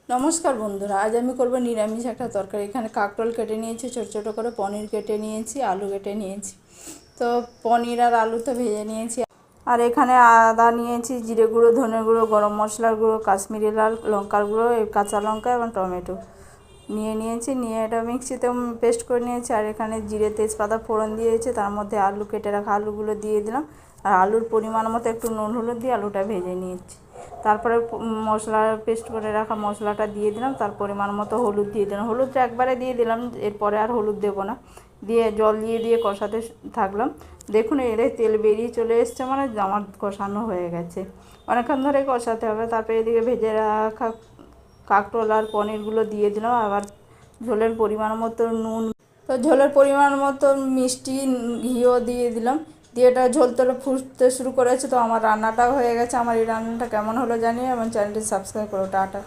নমস্কার বন্ধুরা, আজ আমি করব নিরামিষ একটা তরকারি। এখানে কাঁকরোল কেটে নিয়েছি, ছোট ছোট করে পনির কেটে নিয়েছি, আলু কেটে নিয়েছি। তো পনির আর আলু তো ভেজে নিয়েছি। আর এখানে আদা নিয়েছি, জিরে গুঁড়ো, ধনে গুঁড়ো, গরম মশলার গুঁড়ো, কাশ্মীরি লাল লঙ্কার গুঁড়ো, কাঁচা লঙ্কা এবং টমেটো নিয়ে এটা মিক্সিতে পেস্ট করে নিয়েছি। আর এখানে জিরে তেজপাতা ফোড়ন দিয়েছি, তার মধ্যে আলু কেটে রাখা আলুগুলো দিয়ে দিলাম। আর আলুর পরিমাণ মতো একটু নুন হলুদ দিয়ে আলুটা ভেজে নিয়েছি। তারপরে মশলা পেস্ট করে রাখা মশলাটা দিয়ে দিলাম, তার পরিমাণ মতো হলুদ দিয়ে দিলাম। হলুদটা একবারে দিয়ে দিলাম, এরপরে আর হলুদ দেবো না। দিয়ে জল দিয়ে কষাতে থাকলাম। দেখুন এর তেল বেরিয়ে চলে এসছে, মানে আমার কষানো হয়ে গেছে। অনেকক্ষণ ধরে কষাতে হবে। তারপরে এদিকে ভেজে রাখা কাঁকরোল আর পনিরগুলো দিয়ে দিলাম। আবার ঝোলের পরিমাণ মতো নুন, তো ঝোলের পরিমাণ মতো মিষ্টি, ঘিও দিয়ে দিলাম। দিয়ে এটা ঝোল তোলে ফুটতে শুরু করেছে। তো আমার রান্নাটাও হয়ে গেছে। আমার এই রান্নাটা কেমন হলো জানিয়ে আমার চ্যানেলটি সাবস্ক্রাইব করো। টাটা।